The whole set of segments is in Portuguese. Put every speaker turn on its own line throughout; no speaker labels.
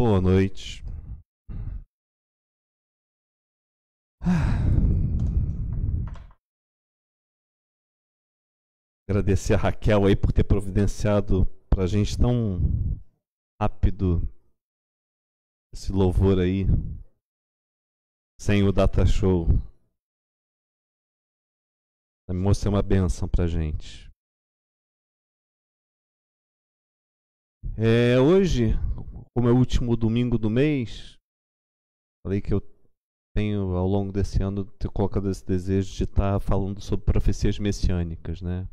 Boa noite. Agradecer a Raquel aí por ter providenciado pra gente tão rápido esse louvor aí, sem o data show. A moça é uma benção pra gente. Hoje, como é o último domingo do mês, falei que eu tenho ao longo desse ano ter colocado esse desejo de estar falando sobre profecias messiânicas, né?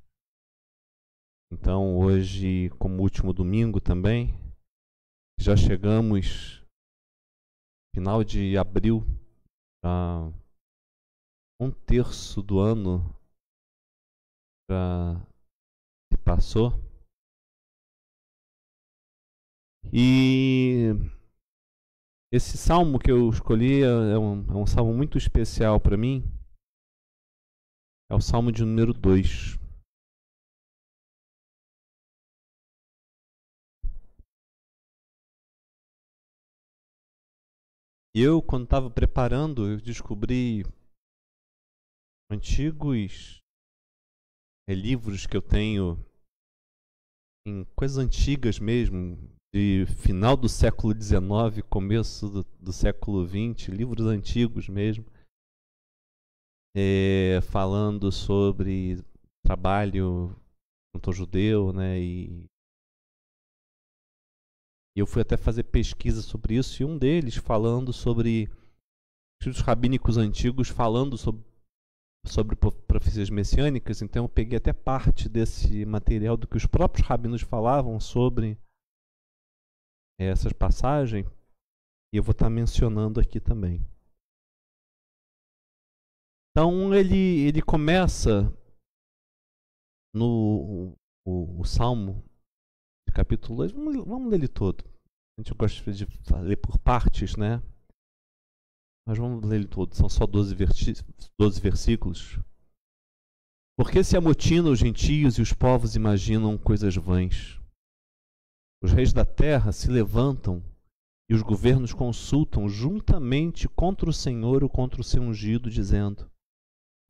Então hoje, como último domingo também, já chegamos final de abril, já um terço do ano já se passou. E esse salmo que eu escolhi é um salmo muito especial para mim. É o salmo de número 2. E eu, quando estava preparando, eu descobri antigos livros que eu tenho em coisas antigas mesmo, de final do século XIX, começo do século XX, livros antigos mesmo, falando sobre trabalho junto ao judeu, né? E eu fui até fazer pesquisa sobre isso, e um deles falando sobre os rabínicos antigos, falando sobre profecias messiânicas. Então eu peguei até parte desse material do que os próprios rabinos falavam sobre essas passagens, e eu vou estar mencionando aqui também. Então ele começa no o Salmo, capítulo 2, vamos ler ele todo. A gente gosta de ler por partes, né? Mas vamos ler ele todo, são só 12 versículos. Porque se amotinam os gentios e os povos imaginam coisas vãs? Os reis da terra se levantam e os governos consultam juntamente contra o Senhor ou contra o seu ungido, dizendo: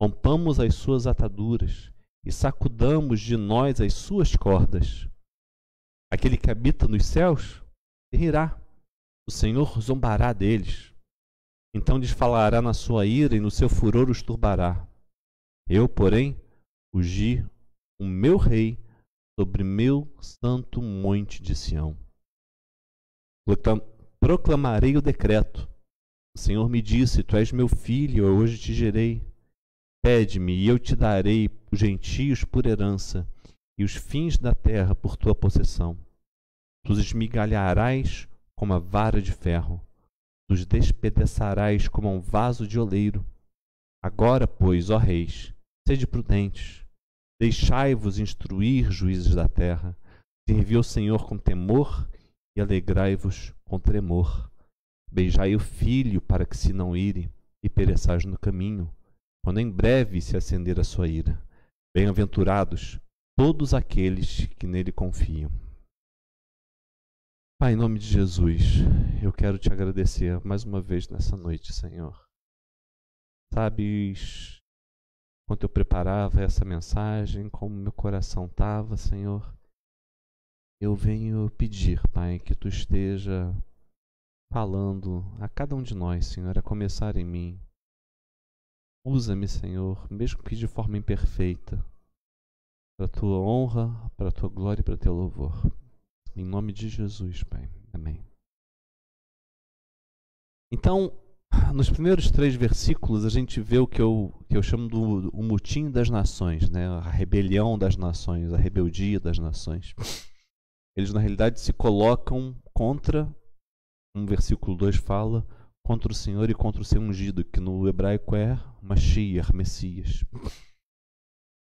rompamos as suas ataduras e sacudamos de nós as suas cordas. Aquele que habita nos céus rirá, o Senhor zombará deles. Então desfalará na sua ira e no seu furor os turbará. Eu, porém, ungi o meu rei sobre meu santo monte de Sião. Proclamarei o decreto. O Senhor me disse: tu és meu filho, eu hoje te gerei. Pede-me e eu te darei os gentios por herança e os fins da terra por tua possessão. Tu os esmigalharás como a vara de ferro, tu os despedaçarás como um vaso de oleiro. Agora, pois, ó reis, sede prudentes, deixai-vos instruir, juízes da terra, servi ao Senhor com temor e alegrai-vos com tremor. Beijai o filho para que se não ire e pereçais no caminho, quando em breve se acender a sua ira. Bem-aventurados todos aqueles que nele confiam. Pai, em nome de Jesus, eu quero te agradecer mais uma vez nessa noite, Senhor. Sabes quando eu preparava essa mensagem, como meu coração estava, Senhor. Eu venho pedir, Pai, que tu esteja falando a cada um de nós, Senhor, a começar em mim. Usa-me, Senhor, mesmo que de forma imperfeita, para a tua honra, para a tua glória e para o teu louvor. Em nome de Jesus, Pai. Amém. Então, nos primeiros 3 versículos, a gente vê o que eu chamo do o motim das nações, né? A rebelião das nações, a rebeldia das nações. Eles, na realidade, se colocam contra, um versículo 2 fala, contra o Senhor e contra o seu ungido, que no hebraico é Mashiach, Messias.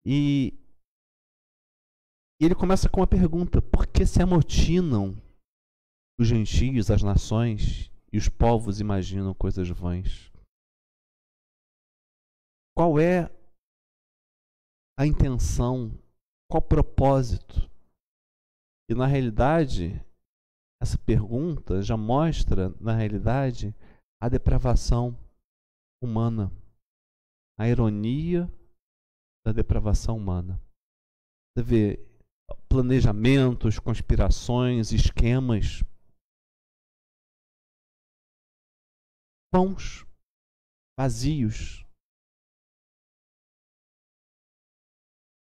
E ele começa com uma pergunta: por que se amotinam os gentios, as nações, e os povos imaginam coisas vãs? Qual é a intenção? Qual o propósito? E na realidade, essa pergunta já mostra, na realidade, a depravação humana, a ironia da depravação humana. Você vê planejamentos, conspirações, esquemas vãos, vazios,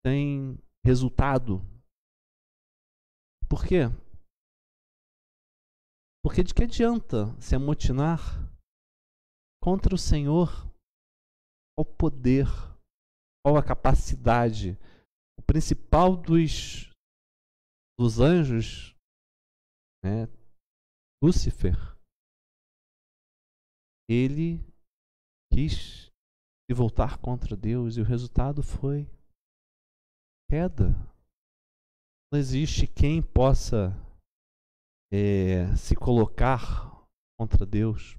sem resultado. Por quê? Porque de que adianta se amotinar contra o Senhor? Qual o poder? Qual a capacidade? O principal dos anjos, né, Lúcifer, ele quis se voltar contra Deus e o resultado foi queda. Não existe quem possa se colocar contra Deus.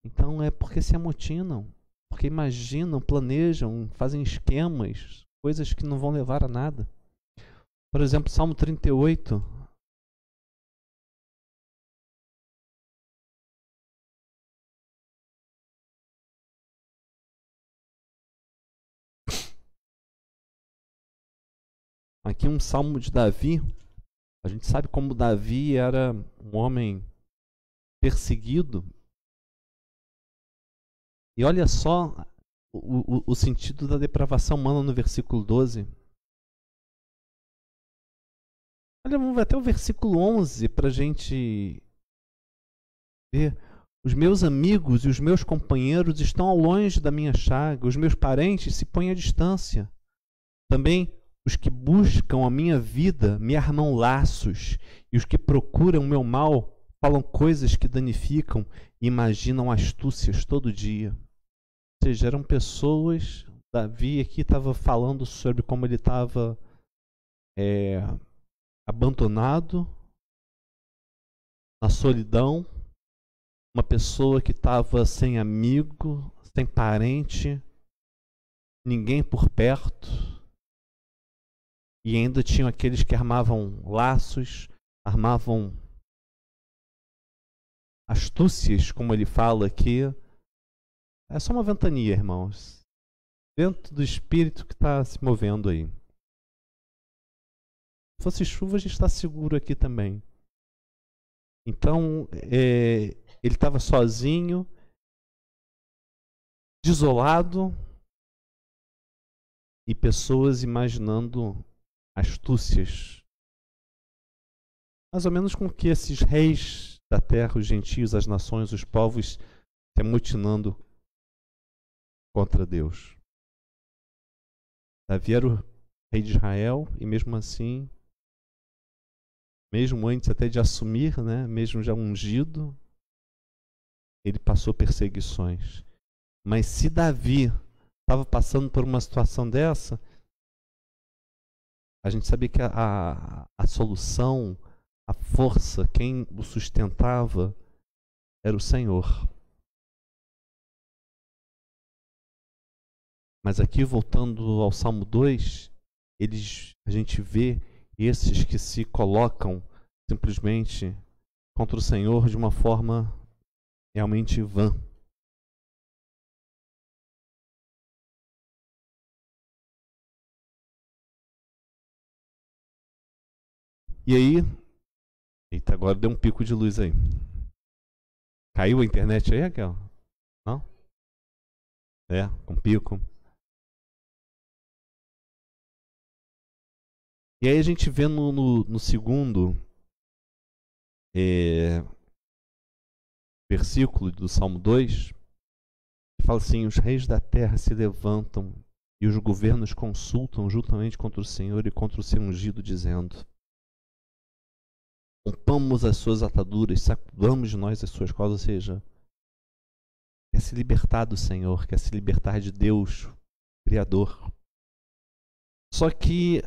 Então é porque se amotinam, porque imaginam, planejam, fazem esquemas, coisas que não vão levar a nada. Por exemplo, Salmo 38. Aqui um salmo de Davi. A gente sabe como Davi era um homem perseguido. E olha só o sentido da depravação humana no versículo 12. Olha, vamos ver até o versículo 11 para a gente ver. Os meus amigos e os meus companheiros estão ao longe da minha chaga. Os meus parentes se põem à distância. Também os que buscam a minha vida me armam laços, e os que procuram o meu mal falam coisas que danificam e imaginam astúcias todo dia. Ou seja, eram pessoas. Davi aqui estava falando sobre como ele estava abandonado, na solidão, uma pessoa que estava sem amigo, sem parente, ninguém por perto. E ainda tinham aqueles que armavam laços, armavam astúcias, como ele fala aqui. É só uma ventania, irmãos. Vento do Espírito que está se movendo aí. Se fosse chuva, a gente está seguro aqui também. Então, ele estava sozinho, desolado, e pessoas imaginando astúcias. Mais ou menos com que esses reis da terra, os gentios, as nações, os povos, se amotinando contra Deus. Davi era o rei de Israel e mesmo assim, mesmo antes até de assumir, né, mesmo já ungido, ele passou perseguições. Mas se Davi estava passando por uma situação dessa, a gente sabia que a solução, a força, quem o sustentava era o Senhor. Mas aqui, voltando ao Salmo 2, a gente vê esses que se colocam simplesmente contra o Senhor de uma forma realmente vã. E aí, eita, agora deu um pico de luz aí. Caiu a internet aí, Raquel? Não? É, com pico. E aí a gente vê no segundo versículo do Salmo 2, que fala assim: os reis da terra se levantam e os governos consultam juntamente contra o Senhor e contra o seu ungido, dizendo: rompamos as suas ataduras, sacudamos de nós as suas causas. Ou seja, quer se libertar do Senhor, quer se libertar de Deus, Criador. Só que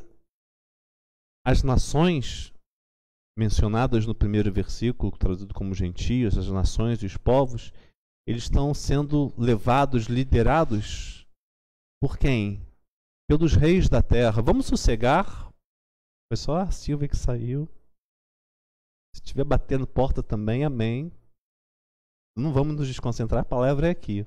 as nações mencionadas no primeiro versículo, traduzido como gentios, as nações e os povos, eles estão sendo levados, liderados por quem? Pelos reis da terra. Vamos sossegar? Foi só a Silvia que saiu. Se estiver batendo porta também, amém. Não vamos nos desconcentrar, a palavra é aqui.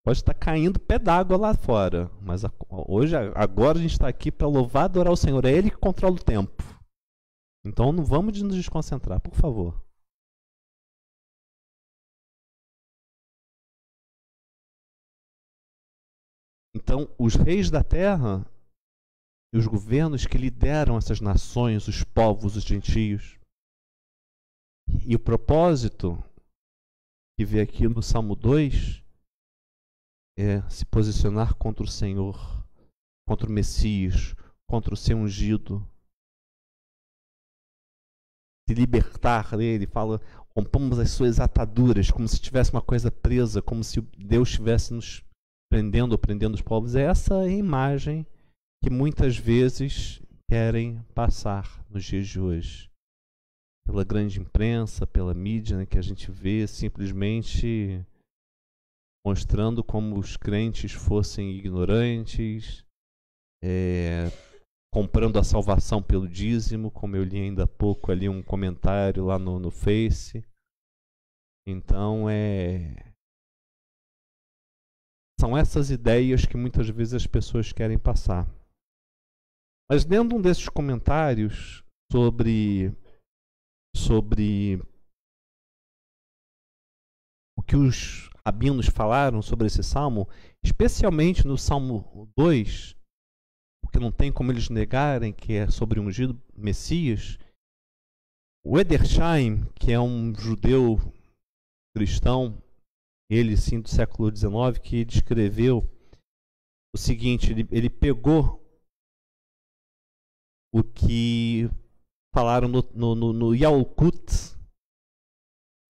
Pode estar caindo pé d'água lá fora, mas agora a gente está aqui para louvar e adorar o Senhor. É Ele que controla o tempo. Então não vamos nos desconcentrar, por favor. Então, os reis da terra e os governos que lideram essas nações, os povos, os gentios. E o propósito que vê aqui no Salmo 2 é se posicionar contra o Senhor, contra o Messias, contra o seu ungido. Se libertar dele, fala, rompamos as suas ataduras, como se tivesse uma coisa presa, como se Deus estivesse nos prendendo ou prendendo os povos. Essa é a imagem que muitas vezes querem passar nos dias de hoje. Pela grande imprensa, pela mídia, né, que a gente vê simplesmente mostrando como os crentes fossem ignorantes, comprando a salvação pelo dízimo, como eu li ainda há pouco ali um comentário lá no Face. Então, são essas ideias que muitas vezes as pessoas querem passar. Mas lendo um desses comentários sobre o que os rabinos falaram sobre esse salmo, especialmente no Salmo 2, porque não tem como eles negarem que é sobre o ungido Messias, o Edersheim, que é um judeu cristão, ele sim do século XIX, que descreveu o seguinte, ele pegou o que falaram no Yalkut.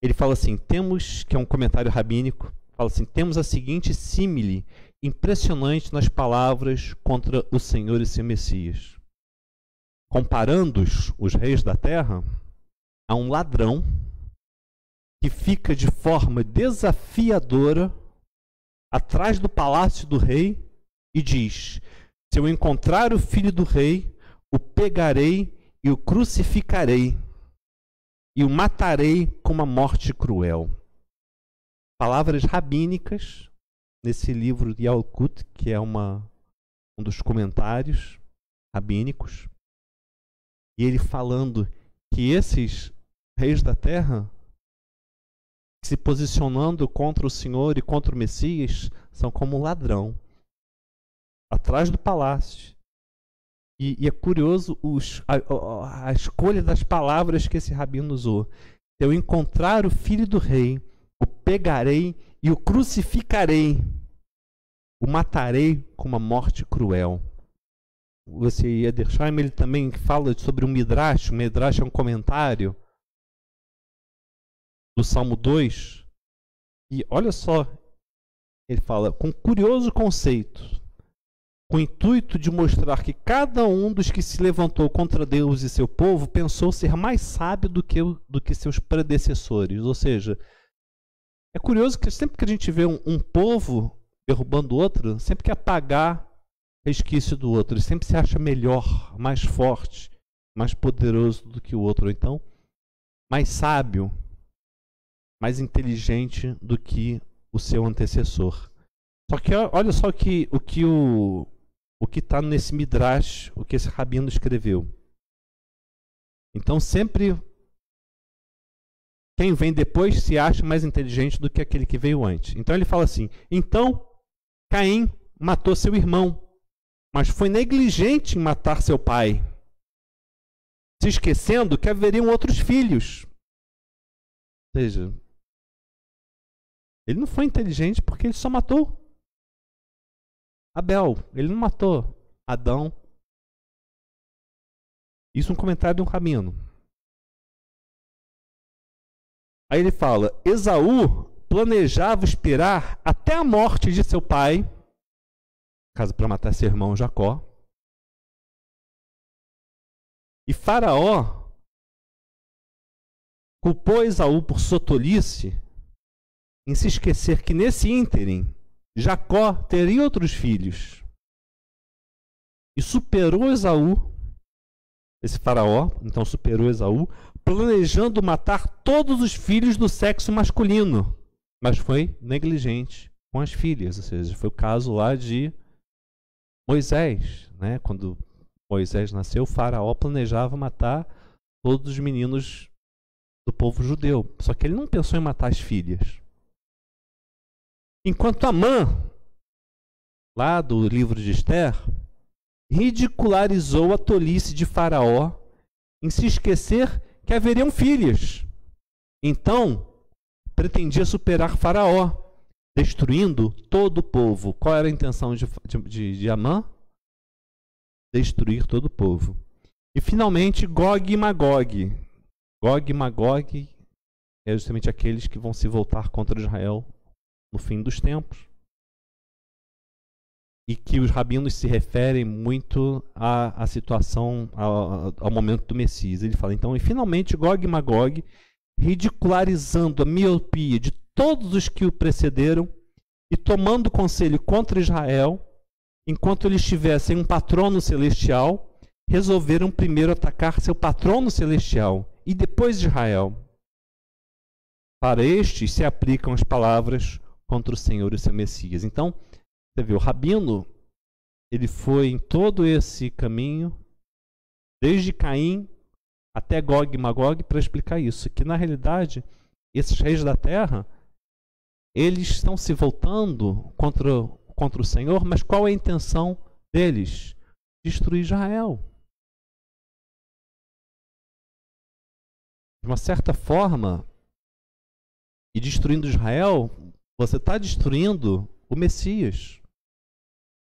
Ele fala assim, que é um comentário rabínico, fala assim, temos a seguinte símile impressionante nas palavras contra o Senhor e seu Messias. Comparando-os, os reis da terra, a um ladrão que fica de forma desafiadora atrás do palácio do rei e diz, se eu encontrar o filho do rei, o pegarei e o crucificarei e o matarei com uma morte cruel. Palavras rabínicas nesse livro de Yalkut, que é um dos comentários rabínicos, e ele falando que esses reis da terra, se posicionando contra o Senhor e contra o Messias, são como um ladrão atrás do palácio. E é curioso a escolha das palavras que esse rabino usou. Se eu encontrar o filho do rei, o pegarei e o crucificarei, o matarei com uma morte cruel. Esse Edersheim, ele também fala sobre o Midrash. O Midrash é um comentário do Salmo 2. E olha só, ele fala, com curioso conceito, com o intuito de mostrar que cada um dos que se levantou contra Deus e seu povo pensou ser mais sábio do que seus predecessores. Ou seja, é curioso que sempre que a gente vê um povo derrubando outro, sempre quer apagar resquício do outro. Ele sempre se acha melhor, mais forte, mais poderoso do que o outro. Ou então, mais sábio, mais inteligente do que o seu antecessor. Só que olha só o que está nesse Midrash, o que esse rabino escreveu. Então sempre quem vem depois se acha mais inteligente do que aquele que veio antes. Então ele fala assim, então Caim matou seu irmão, mas foi negligente em matar seu pai, se esquecendo que haveriam outros filhos. Ou seja, ele não foi inteligente porque ele só matou Abel, ele não matou Adão. Isso é um comentário de um rabino. Aí ele fala, Esaú planejava esperar até a morte de seu pai, caso para matar seu irmão Jacó. E Faraó culpou Esaú por sua tolice em se esquecer que nesse ínterim Jacó teria outros filhos e superou Esaú esse faraó, então superou Esaú, planejando matar todos os filhos do sexo masculino, mas foi negligente com as filhas, ou seja, foi o caso lá de Moisés, né? Quando Moisés nasceu, o faraó planejava matar todos os meninos do povo judeu, só que ele não pensou em matar as filhas. Enquanto Amã, lá do livro de Esther, ridicularizou a tolice de Faraó em se esquecer que haveriam filhas. Então, pretendia superar Faraó, destruindo todo o povo. Qual era a intenção de Amã? Destruir todo o povo. E, finalmente, Gog e Magog. Gog e Magog é justamente aqueles que vão se voltar contra Israel no fim dos tempos. E que os rabinos se referem muito à situação, ao momento do Messias. Ele fala, então, e finalmente Gog e Magog, ridicularizando a miopia de todos os que o precederam e tomando conselho contra Israel, enquanto eles tivessem um patrono celestial, resolveram primeiro atacar seu patrono celestial e depois Israel. Para estes se aplicam as palavras contra o Senhor e seu Messias. Então, você vê, o rabino, ele foi em todo esse caminho, desde Caim até Gog e Magog, para explicar isso. Que, na realidade, esses reis da terra, eles estão se voltando contra o Senhor, mas qual é a intenção deles? Destruir Israel. De uma certa forma, e destruindo Israel, você está destruindo o Messias.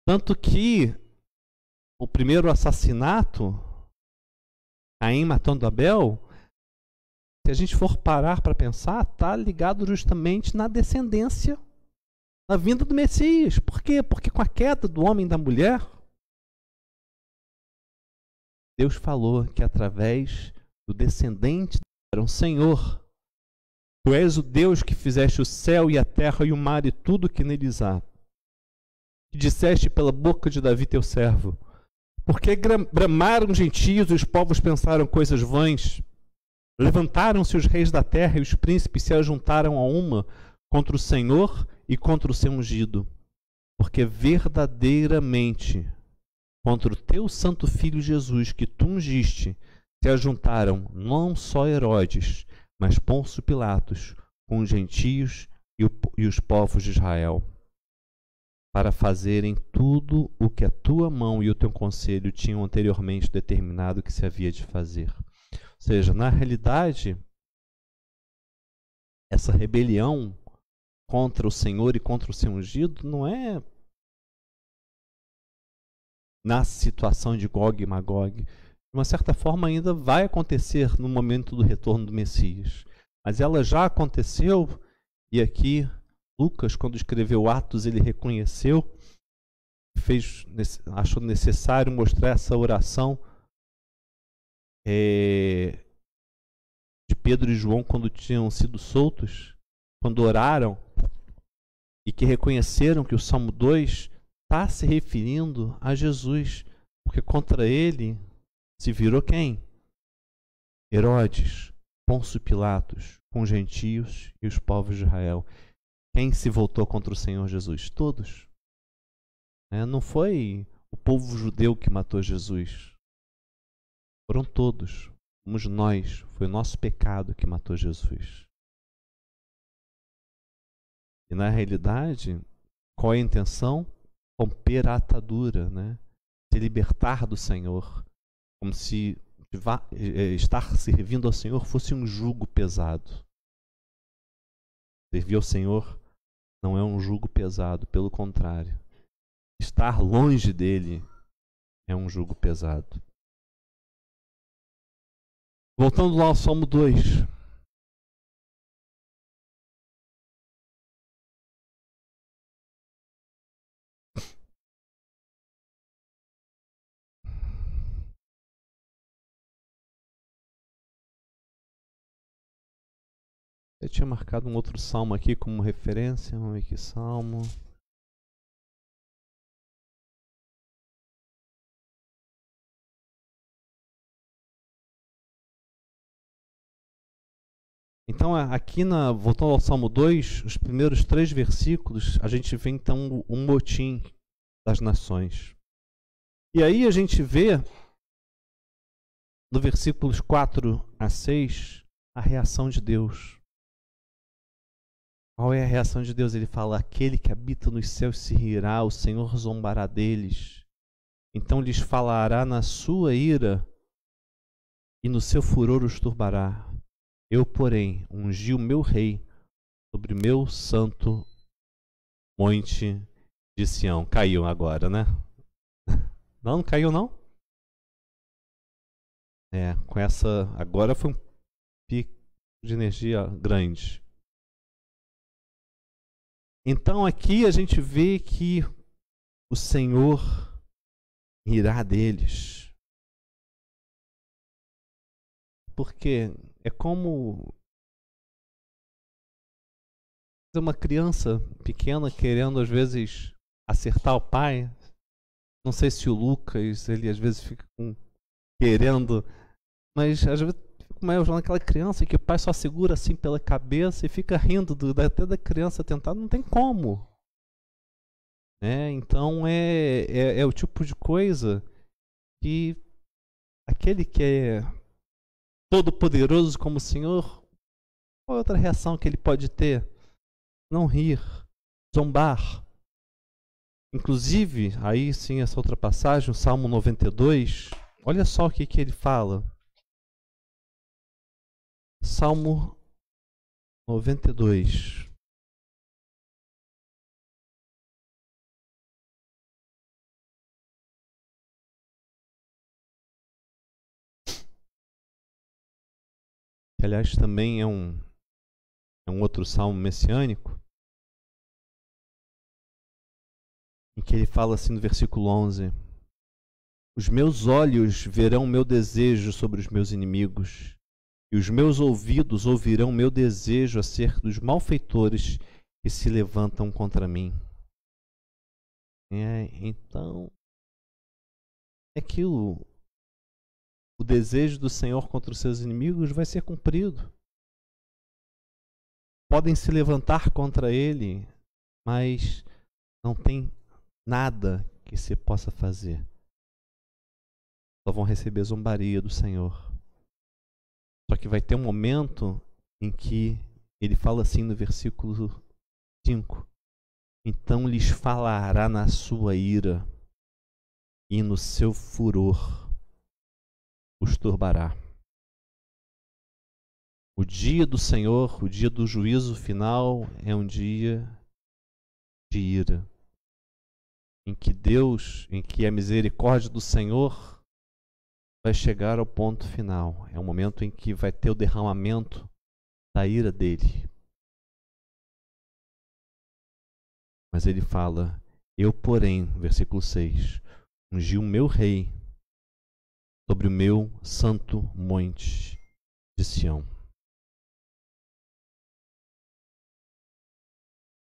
Tanto que o primeiro assassinato, Caim matando Abel, se a gente for parar para pensar, está ligado justamente na descendência, na vinda do Messias. Por quê? Porque com a queda do homem e da mulher, Deus falou que através do descendente era um Senhor. Tu és o Deus que fizeste o céu e a terra e o mar e tudo que neles há. Que disseste pela boca de Davi teu servo, porque bramaram gentios e os povos pensaram coisas vãs. Levantaram-se os reis da terra e os príncipes se ajuntaram a uma contra o Senhor e contra o seu ungido. Porque verdadeiramente contra o teu santo filho Jesus, que tu ungiste, se ajuntaram não só Herodes, mas Pôncio Pilatos, com os gentios e os povos de Israel, para fazerem tudo o que a tua mão e o teu conselho tinham anteriormente determinado que se havia de fazer. Ou seja, na realidade, essa rebelião contra o Senhor e contra o seu ungido não é na situação de Gog e Magog. De uma certa forma ainda vai acontecer no momento do retorno do Messias. Mas ela já aconteceu, e aqui Lucas, quando escreveu Atos, ele reconheceu, achou necessário mostrar essa oração de Pedro e João quando tinham sido soltos, quando oraram, e que reconheceram que o Salmo 2 está se referindo a Jesus, porque contra ele se virou quem? Herodes, Pôncio Pilatos, com os gentios e os povos de Israel. Quem se voltou contra o Senhor Jesus? Todos. Não foi o povo judeu que matou Jesus. Foram todos. Fomos nós. Foi o nosso pecado que matou Jesus. E na realidade, qual é a intenção? Romper a atadura, se libertar do Senhor. Como se estar servindo ao Senhor fosse um jugo pesado. Servir ao Senhor não é um jugo pesado, pelo contrário. Estar longe dele é um jugo pesado. Voltando lá ao Salmo 2. Eu tinha marcado um outro salmo aqui como referência. Vamos ver que salmo. Então, aqui, voltando ao Salmo 2, os primeiros 3 versículos, a gente vê então um motim das nações. E aí a gente vê, no versículos 4 a 6, a reação de Deus. Qual é a reação de Deus? Ele fala: aquele que habita nos céus se rirá, o Senhor zombará deles. Então lhes falará na sua ira e no seu furor os turbará. Eu, porém, ungi o meu rei sobre o meu santo monte de Sião. Caiu agora, né? Não caiu não? Com essa... Agora foi um pico de energia grande. Então aqui a gente vê que o Senhor irá deles. Porque é como uma criança pequena querendo às vezes acertar o pai. Não sei se o Lucas, ele às vezes fica querendo, mas às vezes fico mais naquela criança que o pai só segura assim pela cabeça e fica rindo até da criança tentar, não tem como. Então é o tipo de coisa que aquele que é todo poderoso como o Senhor, qual é outra reação que ele pode ter? Não rir, zombar. Inclusive, aí sim, essa outra passagem, o Salmo 92, olha só o que ele fala. Salmo 92. Que, aliás, também é um outro salmo messiânico, em que ele fala assim no versículo 11: os meus olhos verão meu desejo sobre os meus inimigos, e os meus ouvidos ouvirão meu desejo acerca dos malfeitores que se levantam contra mim. Então, é aquilo, o desejo do Senhor contra os seus inimigos vai ser cumprido. Podem se levantar contra ele, mas não tem nada que se possa fazer. Só vão receber zombaria do Senhor. Só que vai ter um momento em que ele fala assim no versículo 5: então lhes falará na sua ira e no seu furor os turbará. O dia do Senhor, o dia do juízo final, é um dia de ira, em que a misericórdia do Senhor vai chegar ao ponto final. É um momento em que vai ter o derramamento da ira dele. Mas ele fala: eu, porém, versículo 6, ungi o meu rei sobre o meu santo monte de Sião.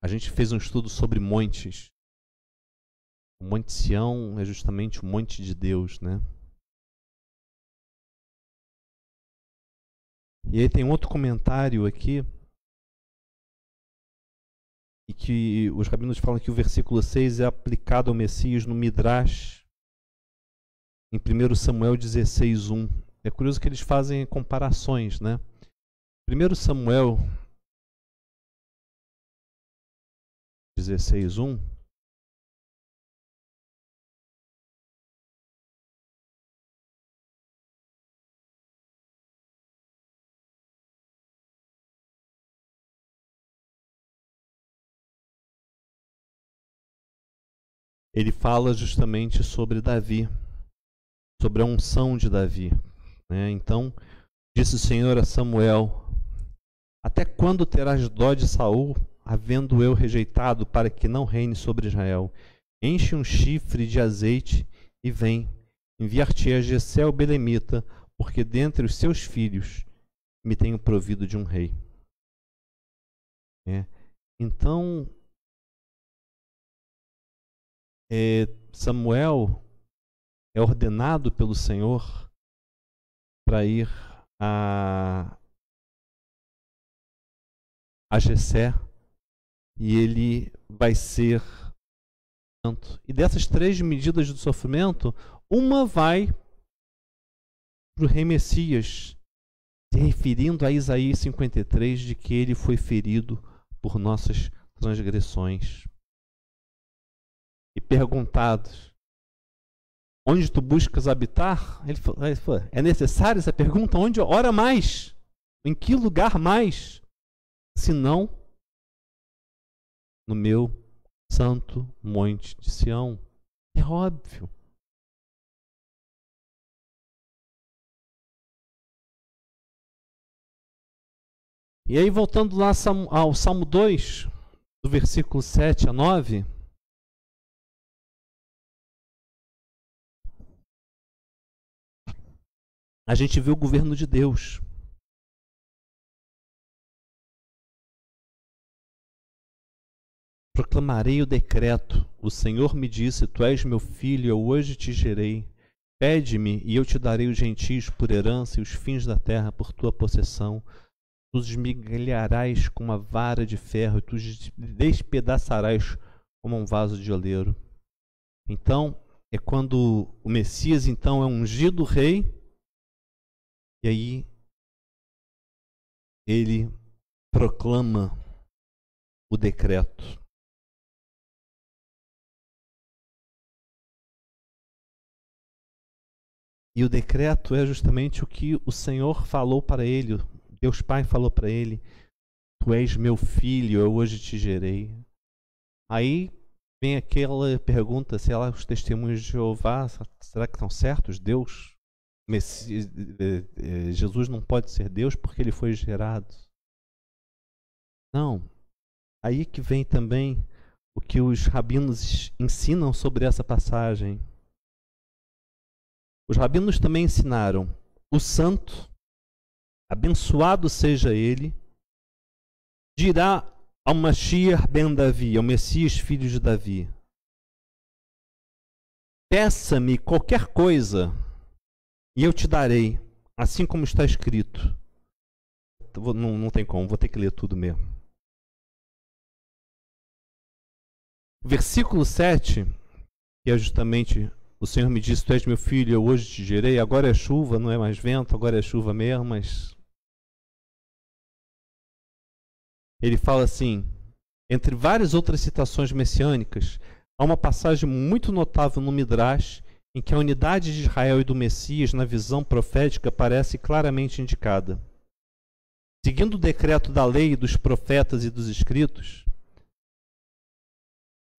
A gente fez um estudo sobre montes. O Monte Sião é justamente o monte de Deus, né? E aí tem outro comentário aqui, e que os rabinos falam que o versículo 6 é aplicado ao Messias no Midrash, em 1 Samuel 16:1. É curioso que eles fazem comparações, né? 1 Samuel 16:1. Ele fala justamente sobre Davi, sobre a unção de Davi, né? Então, disse o Senhor a Samuel: até quando terás dó de Saul, havendo eu rejeitado, para que não reine sobre Israel? Enche um chifre de azeite e vem. Enviar-te-ei a Jessé o belemita, porque dentre os seus filhos me tenho provido de um rei. Então, Samuel é ordenado pelo Senhor para ir a Jessé, e ele vai ser... E dessas 3 medidas do sofrimento, uma vai para o rei Messias, se referindo a Isaías 53, de que ele foi ferido por nossas transgressões. E perguntados, onde tu buscas habitar? Ele falou, é necessário essa pergunta? Onde? Ora mais? Em que lugar mais? Se não no meu santo monte de Sião. É óbvio. E aí, voltando lá ao Salmo 2, do versículo 7 a 9, a gente vê o governo de Deus. Proclamarei o decreto. O Senhor me disse, tu és meu filho, eu hoje te gerei. Pede-me, e eu te darei os gentios por herança e os fins da terra por tua possessão. Tu os esmigalharás com uma vara de ferro, e tu os despedaçarás como um vaso de oleiro. Então, é quando o Messias então é ungido rei, e aí ele proclama o decreto. E o decreto é justamente o que o Senhor falou para ele, Deus Pai falou para ele, tu és meu filho, eu hoje te gerei. Aí vem aquela pergunta, se lá os testemunhos de Jeová, será que estão certos? Deus, Messias, Jesus não pode ser Deus porque ele foi gerado. Não. Aí que vem também o que os rabinos ensinam sobre essa passagem. Os rabinos também ensinaram: o santo, abençoado seja ele, dirá ao Mashiach ben Davi, ao Messias filho de Davi: peça-me qualquer coisa e eu te darei, assim como está escrito. Não tem como, vou ter que ler tudo mesmo. Versículo 7, que é justamente: o Senhor me disse, tu és meu filho, eu hoje te gerei. Agora é chuva, não é mais vento, agora é chuva mesmo, mas... Ele fala assim, entre várias outras citações messiânicas, há uma passagem muito notável no Midrash, em que a unidade de Israel e do Messias, na visão profética, parece claramente indicada. Seguindo o decreto da lei, dos profetas e dos escritos,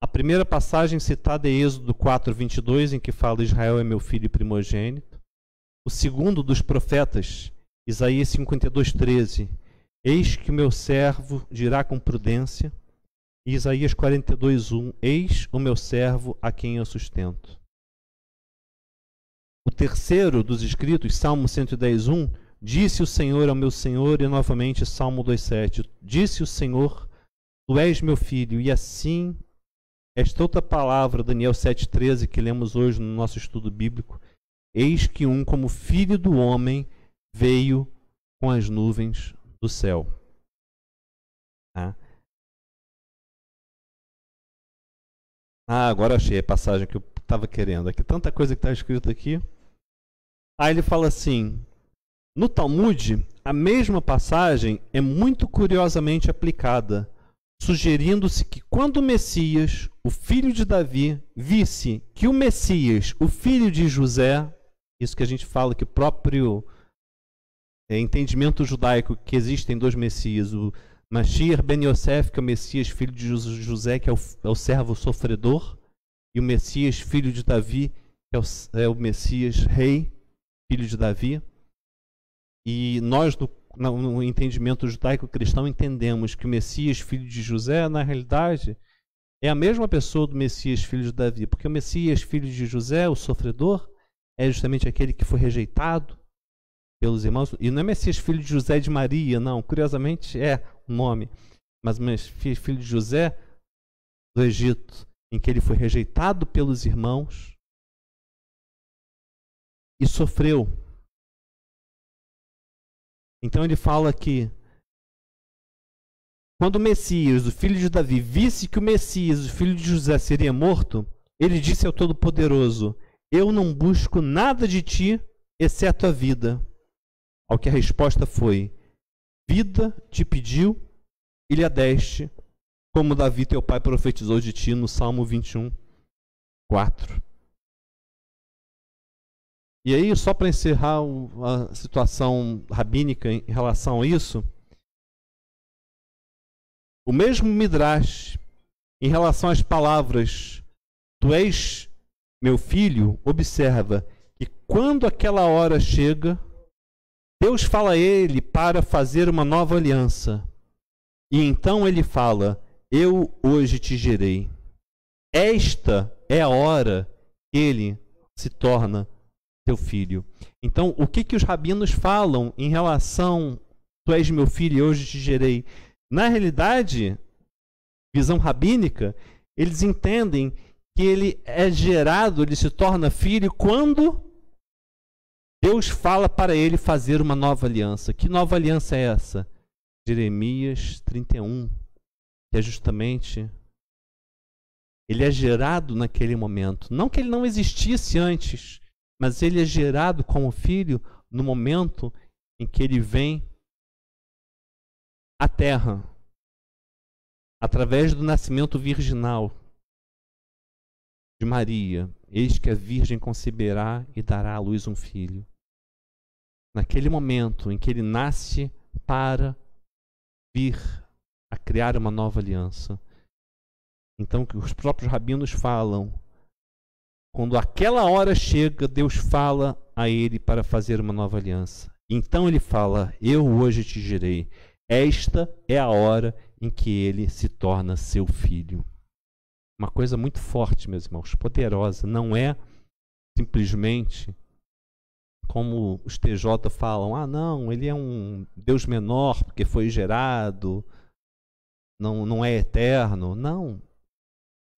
a primeira passagem citada é Êxodo 4:22, em que fala Israel é meu filho primogênito. O segundo dos profetas, Isaías 52:13, eis que o meu servo dirá com prudência. E Isaías 42:1, eis o meu servo a quem eu sustento. O terceiro dos escritos, Salmo 110:1, disse o Senhor ao meu Senhor, e novamente Salmo 2:7, disse o Senhor, tu és meu filho, e assim... Esta outra palavra, Daniel 7:13, que lemos hoje no nosso estudo bíblico, eis que um como filho do homem veio com as nuvens do céu. Tá? Agora achei a passagem que eu estava querendo. Aqui tanta coisa que está escrito aqui. Aí ele fala assim, no Talmud, a mesma passagem é muito curiosamente aplicada, sugerindo-se que quando o Messias, o filho de Davi, visse que o Messias, o filho de José, isso que a gente fala que o próprio entendimento judaico que existem 2 Messias, o Mashiach ben Yosef, que é o Messias, filho de José, que é o servo sofredor, e o Messias, filho de Davi, que é o Messias rei, filho de Davi. E nós, no entendimento judaico-cristão, entendemos que o Messias, filho de José, na realidade, é a mesma pessoa do Messias, filho de Davi. Porque o Messias, filho de José, o sofredor, é justamente aquele que foi rejeitado pelos irmãos. E não é Messias, filho de José de Maria, não. Curiosamente é o nome. Mas Messias, filho de José do Egito, em que ele foi rejeitado pelos irmãos e sofreu. Então ele fala que Quando o Messias, o filho de Davi, visse que o Messias, o filho de José, seria morto, ele disse ao Todo-Poderoso: eu não busco nada de ti, exceto a vida. Ao que a resposta foi: vida te pediu e lhe a deste, como Davi teu pai profetizou de ti no Salmo 21, 4. E aí, só para encerrar a situação rabínica em relação a isso, o mesmo Midrash, em relação às palavras tu és meu filho, observa que quando aquela hora chega, Deus fala a ele para fazer uma nova aliança. E então ele fala: eu hoje te gerei. Esta é a hora que ele se torna teu filho. Então, o que os rabinos falam em relação tu és meu filho e hoje te gerei? Na realidade, visão rabínica, eles entendem que ele é gerado, ele se torna filho quando Deus fala para ele fazer uma nova aliança. Que nova aliança é essa? Jeremias 31, que é justamente ele é gerado naquele momento. Não que ele não existisse antes, mas ele é gerado como filho no momento em que ele vem à terra, através do nascimento virginal de Maria. Eis que a Virgem conceberá e dará à luz um filho. Naquele momento em que ele nasce para vir a criar uma nova aliança. Então, que os próprios rabinos falam, quando aquela hora chega, Deus fala a ele para fazer uma nova aliança. Então ele fala: eu hoje te gerei. Esta é a hora em que ele se torna seu filho. Uma coisa muito forte, meus irmãos, poderosa. Não é simplesmente como os TJ falam: ah, não, ele é um Deus menor porque foi gerado, não é eterno. Não,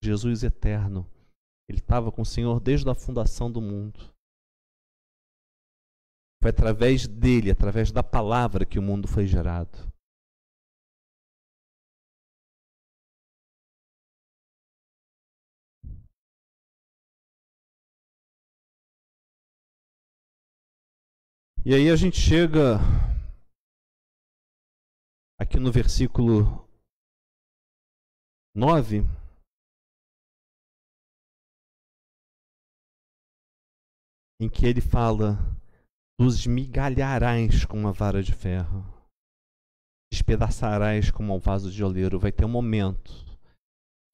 Jesus é eterno. Ele estava com o Senhor desde a fundação do mundo. Foi através dele, através da palavra, que o mundo foi gerado. E aí a gente chega aqui no versículo 9, em que ele fala: tu esmigalharás com uma vara de ferro, despedaçarás como um vaso de oleiro. Vai ter um momento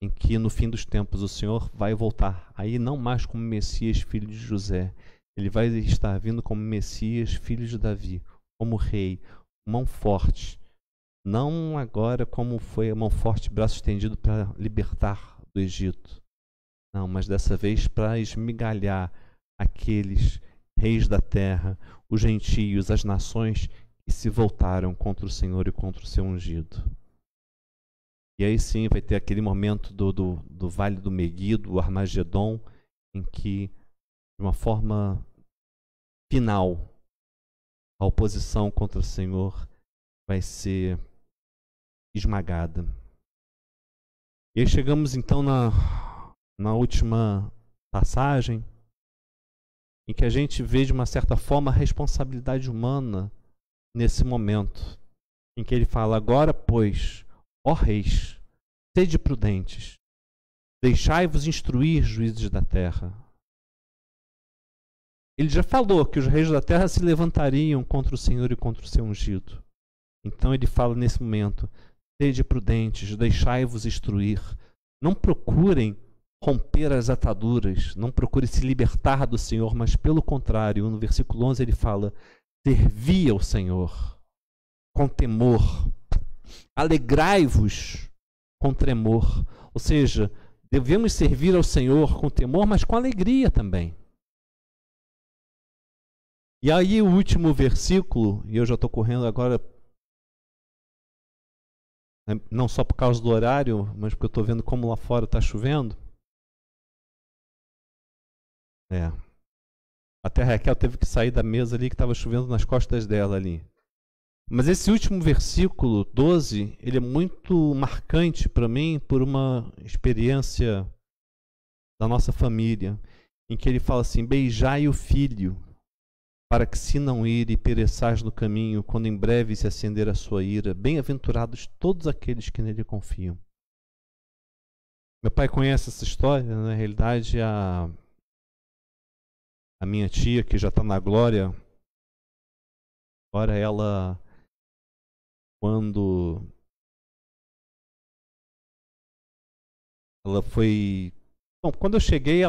em que no fim dos tempos o Senhor vai voltar, aí não mais como Messias, filho de José. Ele vai estar vindo como Messias, filho de Davi, como rei, mão forte. Não agora como foi a mão forte, braço estendido para libertar do Egito. Não, mas dessa vez para esmigalhar aqueles reis da terra, os gentios, as nações que se voltaram contra o Senhor e contra o seu ungido. E aí sim vai ter aquele momento do Vale do Meguido, o Armagedon, em que, de uma forma final, a oposição contra o Senhor vai ser esmagada. E aí chegamos então na última passagem, em que a gente vê de uma certa forma a responsabilidade humana nesse momento, em que ele fala: agora, pois, ó reis, sede prudentes, deixai-vos instruir, juízes da terra. Ele já falou que os reis da terra se levantariam contra o Senhor e contra o seu ungido. Então ele fala nesse momento: sede prudentes, deixai-vos instruir. Não procurem romper as ataduras, não procurem se libertar do Senhor, mas pelo contrário, no versículo 11 ele fala: servi ao Senhor com temor, alegrai-vos com tremor. Ou seja, devemos servir ao Senhor com temor, mas com alegria também. E aí o último versículo, e eu já estou correndo agora, não só por causa do horário, mas porque eu estou vendo como lá fora está chovendo. Até a Raquel teve que sair da mesa ali, que estava chovendo nas costas dela ali. Mas esse último versículo 12, ele é muito marcante para mim por uma experiência da nossa família, em que ele fala assim: beijai o filho, para que se não ir e pereçais no caminho, quando em breve se acender a sua ira. Bem-aventurados todos aqueles que nele confiam. Meu pai conhece essa história, na realidade a minha tia, que já está na glória, agora ela, quando ela foi... Bom, quando eu cheguei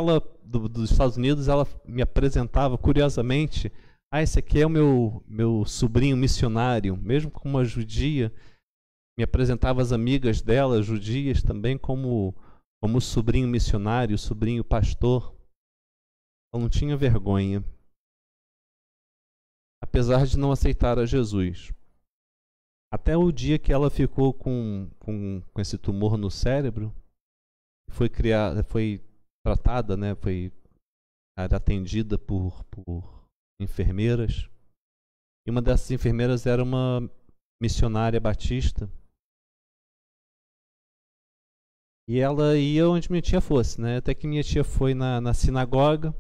dos Estados Unidos, ela me apresentava, curiosamente, esse aqui é o meu sobrinho missionário, mesmo como uma judia, me apresentava as amigas dela, judias, também como sobrinho missionário, sobrinho pastor. Ela não tinha vergonha, apesar de não aceitar a Jesus. Até o dia que ela ficou com esse tumor no cérebro, foi tratada, né, era atendida por enfermeiras. E uma dessas enfermeiras era uma missionária batista. E ela ia onde minha tia fosse, né? Até que minha tia foi na sinagoga.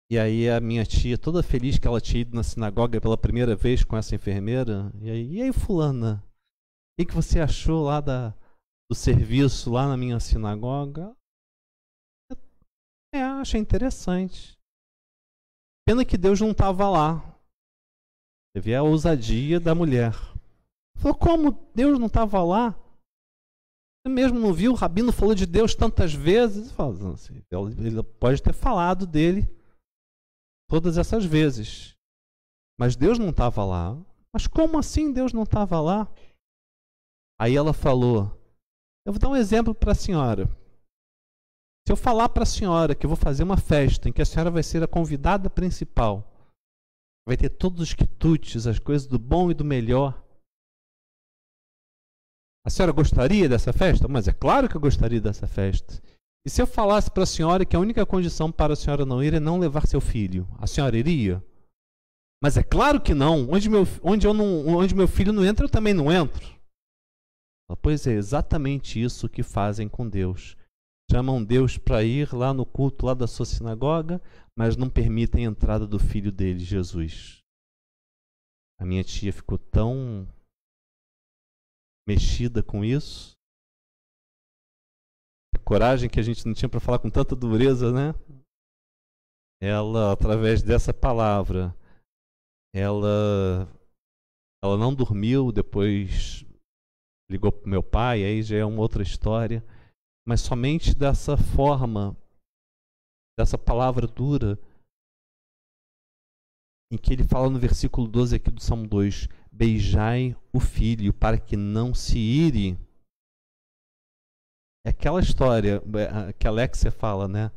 E aí a minha tia, toda feliz que ela tinha ido na sinagoga pela primeira vez com essa enfermeira. E aí fulana, o que você achou lá do serviço lá na minha sinagoga? Achei interessante. Pena que Deus não estava lá. Você vê a ousadia da mulher. Falou, como Deus não estava lá? Você mesmo não viu? O rabino falou de Deus tantas vezes. Ele pode ter falado dele todas essas vezes. Mas Deus não estava lá. Mas como assim Deus não estava lá? Aí ela falou, eu vou dar um exemplo para a senhora. Se eu falar para a senhora que eu vou fazer uma festa em que a senhora vai ser a convidada principal, vai ter todos os quitutes, as coisas do bom e do melhor, a senhora gostaria dessa festa? Mas é claro que eu gostaria dessa festa. E se eu falasse para a senhora que a única condição para a senhora não ir é não levar seu filho, a senhora iria? Mas é claro que não. Onde meu filho não entra, eu também não entro. Pois é exatamente isso que fazem com Deus. Chamam Deus para ir lá no culto lá da sua sinagoga, mas não permitem a entrada do filho dele, Jesus. A minha tia ficou tão mexida com isso. A coragem que a gente não tinha para falar com tanta dureza, né? Ela, através dessa palavra, ela não dormiu, depois ligou para o meu pai, aí já é uma outra história. Mas somente dessa forma, dessa palavra dura, em que ele fala no versículo 12 aqui do Salmo 2, beijai o filho para que não se ire. É aquela história que a Alexia fala, né?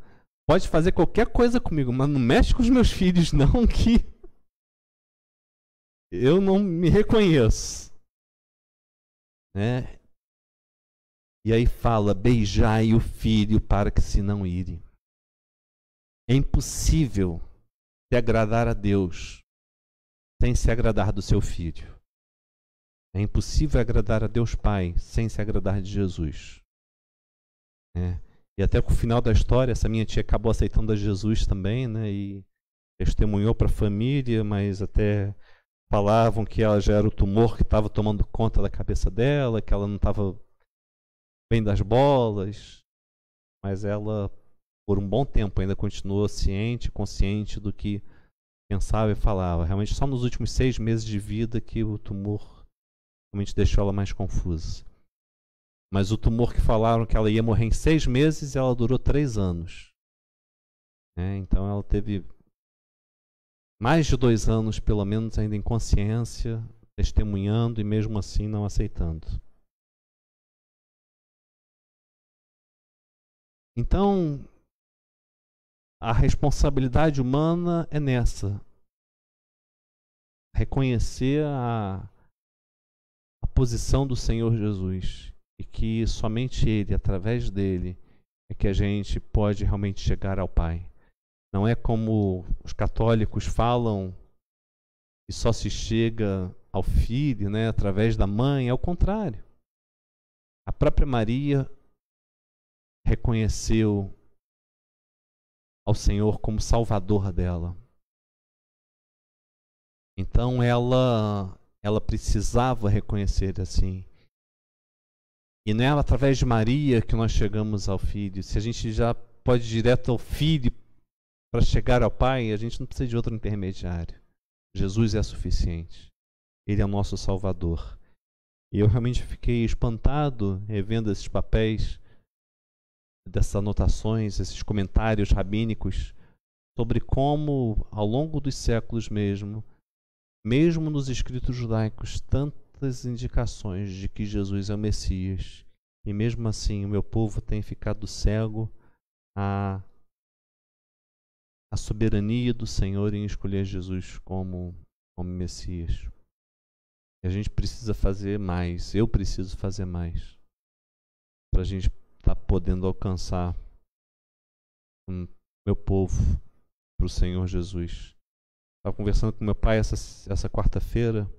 Pode fazer qualquer coisa comigo, mas não mexe com os meus filhos não, que eu não me reconheço. Né? E aí fala, beijai o filho para que se não ire. É impossível se agradar a Deus sem se agradar do seu filho. É impossível agradar a Deus Pai sem se agradar de Jesus. E até com o final da história, essa minha tia acabou aceitando a Jesus também, né? E testemunhou para a família, mas até falavam que ela já era o tumor que estava tomando conta da cabeça dela, que ela não estava bem das bolas, mas ela, por um bom tempo, ainda continuou ciente, consciente do que pensava e falava. Realmente, só nos últimos 6 meses de vida que o tumor realmente deixou ela mais confusa. Mas o tumor que falaram que ela ia morrer em 6 meses, ela durou 3 anos. Então ela teve mais de 2 anos, pelo menos, ainda em consciência, testemunhando e mesmo assim não aceitando. Então, a responsabilidade humana é nessa. Reconhecer a posição do Senhor Jesus. E que somente Ele, através dele, é que a gente pode realmente chegar ao Pai. Não é como os católicos falam, e só se chega ao filho, né, através da mãe. É o contrário. A própria Maria reconheceu ao Senhor como Salvador dela. Então ela precisava reconhecer assim. E não é através de Maria que nós chegamos ao Filho. Se a gente já pode ir direto ao Filho para chegar ao Pai, a gente não precisa de outro intermediário. Jesus é suficiente. Ele é o nosso Salvador. E eu realmente fiquei espantado revendo esses papéis, dessas anotações, esses comentários rabínicos, sobre como, ao longo dos séculos mesmo nos escritos judaicos, tantas indicações de que Jesus é o Messias. E mesmo assim, o meu povo tem ficado cego à soberania do Senhor em escolher Jesus como Messias. E a gente precisa fazer mais, eu preciso fazer mais, para a gente estar podendo alcançar o meu povo para o Senhor Jesus. Estava conversando com meu pai essa quarta-feira.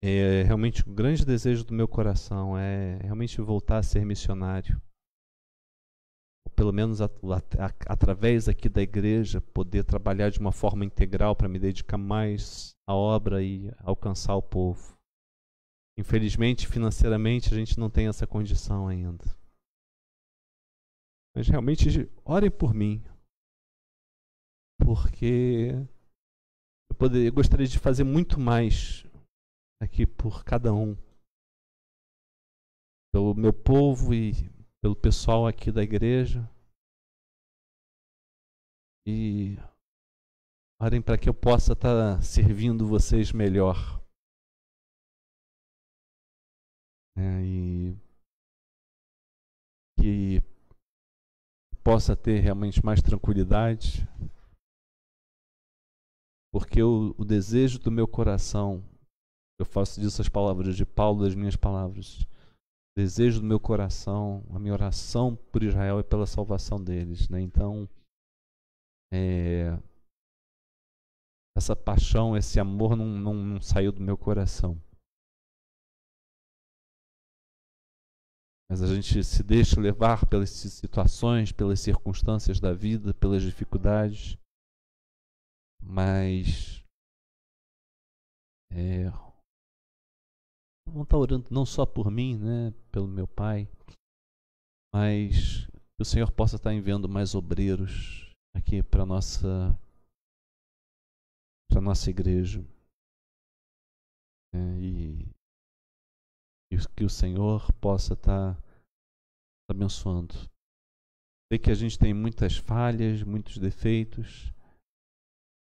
Realmente o grande desejo do meu coração é realmente voltar a ser missionário. Ou pelo menos através aqui da igreja, poder trabalhar de uma forma integral para me dedicar mais à obra e alcançar o povo. Infelizmente, financeiramente, a gente não tem essa condição ainda. Mas realmente, orem por mim. Porque eu gostaria de fazer muito mais aqui por cada um. Pelo meu povo e pelo pessoal aqui da igreja. E orem para que eu possa estar servindo vocês melhor. E que possa ter realmente mais tranquilidade. Porque o desejo do meu coração, eu faço disso as palavras de Paulo, das minhas palavras. O desejo do meu coração, a minha oração por Israel é pela salvação deles, né? Então, essa paixão, esse amor não saiu do meu coração. Mas a gente se deixa levar pelas situações, pelas circunstâncias da vida, pelas dificuldades. Mas vão estar orando não só por mim, né, pelo meu pai, mas que o Senhor possa estar enviando mais obreiros aqui para nossa igreja, e que o Senhor possa estar abençoando. Sei que a gente tem muitas falhas, muitos defeitos,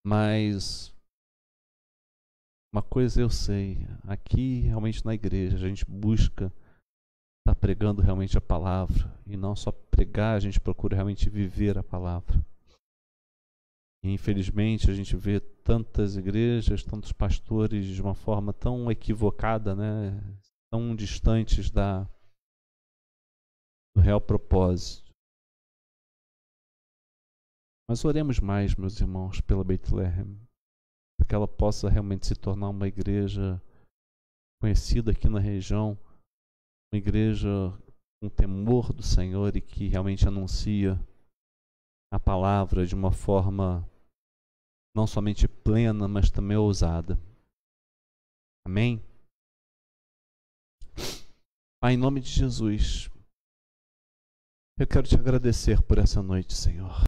mas uma coisa eu sei, aqui realmente na igreja a gente busca estar pregando realmente a palavra, e não só pregar, a gente procura realmente viver a palavra. E infelizmente a gente vê tantas igrejas, tantos pastores de uma forma tão equivocada, né? Tão distantes do real propósito. Mas oremos mais, meus irmãos, pela Bethlehem, para que ela possa realmente se tornar uma igreja conhecida aqui na região, uma igreja com temor do Senhor e que realmente anuncia a palavra de uma forma não somente plena, mas também ousada. Amém? Pai, em nome de Jesus, eu quero te agradecer por essa noite, Senhor.